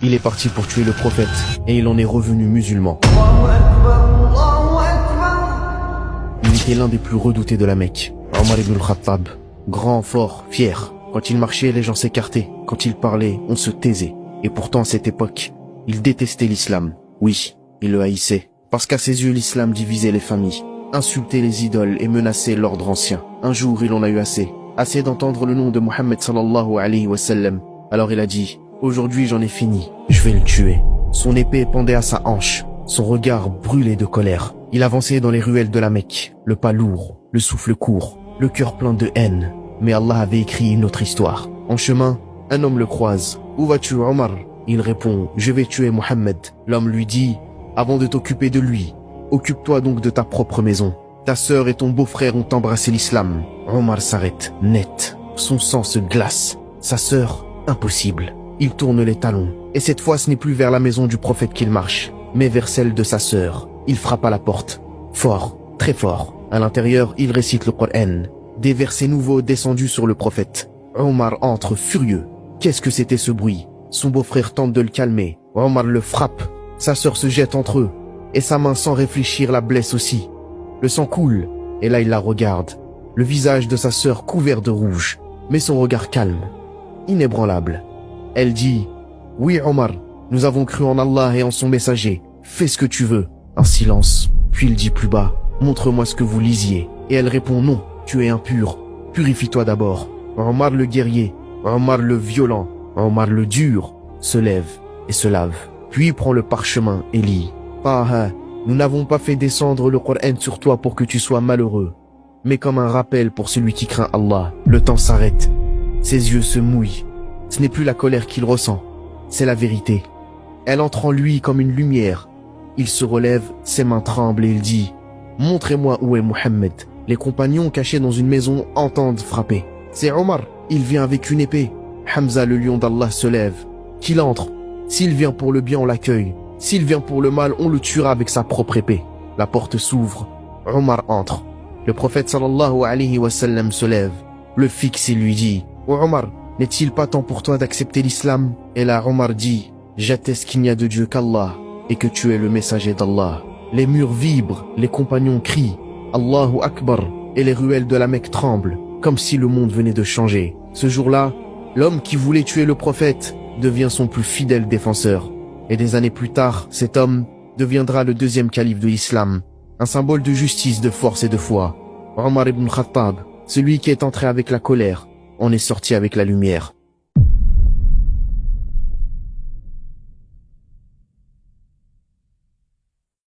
Il est parti pour tuer le prophète, et il en est revenu musulman. Il était l'un des plus redoutés de la Mecque. Omar ibn al-Khattab, grand, fort, fier. Quand il marchait, les gens s'écartaient. Quand il parlait, on se taisait. Et pourtant, à cette époque, il détestait l'islam. Oui, il le haïssait. Parce qu'à ses yeux, l'islam divisait les familles, insultait les idoles et menaçait l'ordre ancien. Un jour, il en a eu assez. Assez d'entendre le nom de Mohammed sallallahu alayhi wa sallam. Alors il a dit, aujourd'hui j'en ai fini, je vais le tuer. Son épée pendait à sa hanche. Son regard brûlait de colère. Il avançait dans les ruelles de la Mecque, le pas lourd, le souffle court, le cœur plein de haine. Mais Allah avait écrit une autre histoire. En chemin, un homme le croise. Où vas-tu, Omar? Il répond, je vais tuer Mohammed. L'homme lui dit, avant de t'occuper de lui, occupe-toi donc de ta propre maison. Ta sœur et ton beau-frère ont embrassé l'islam. Omar s'arrête, net. Son sang se glace. Sa sœur, impossible. Il tourne les talons. Et cette fois, ce n'est plus vers la maison du prophète qu'il marche, mais vers celle de sa sœur. Il frappe à la porte. Fort, très fort. À l'intérieur, il récite le Coran. Des versets nouveaux descendus sur le prophète. Omar entre furieux. Qu'est-ce que c'était ce bruit? Son beau-frère tente de le calmer. Omar le frappe. Sa sœur se jette entre eux. Et sa main sans réfléchir la blesse aussi. Le sang coule. Et là il la regarde. Le visage de sa sœur couvert de rouge. Mais son regard calme. Inébranlable. Elle dit, oui Omar, nous avons cru en Allah et en son messager. Fais ce que tu veux. Un silence. Puis il dit plus bas, montre-moi ce que vous lisiez. Et elle répond non, tu es impur. Purifie-toi d'abord. Omar le guerrier, Omar le violent, Omar le dur, se lève et se lave. Puis prend le parchemin et lit. Taha, nous n'avons pas fait descendre le Coran sur toi pour que tu sois malheureux, mais comme un rappel pour celui qui craint Allah. Le temps s'arrête. Ses yeux se mouillent. Ce n'est plus la colère qu'il ressent, c'est la vérité. Elle entre en lui comme une lumière. Il se relève, ses mains tremblent et il dit, montrez-moi où est Mohammed. Les compagnons cachés dans une maison entendent frapper. C'est Omar, il vient avec une épée. Hamza, le lion d'Allah, se lève. Qu'il entre. S'il vient pour le bien, on l'accueille. S'il vient pour le mal, on le tuera avec sa propre épée. La porte s'ouvre. Omar entre. Le prophète sallallahu alayhi wa sallam se lève, le fixe et lui dit, oh Omar, n'est-il pas temps pour toi d'accepter l'islam? Et là Omar dit, j'atteste qu'il n'y a de Dieu qu'Allah et que tu es le messager d'Allah. Les murs vibrent, les compagnons crient, Allahu Akbar, et les ruelles de la Mecque tremblent, comme si le monde venait de changer. Ce jour-là, l'homme qui voulait tuer le prophète devient son plus fidèle défenseur. Et des années plus tard, cet homme deviendra le deuxième calife de l'islam, un symbole de justice, de force et de foi. Omar ibn Khattab, celui qui est entré avec la colère, en est sorti avec la lumière.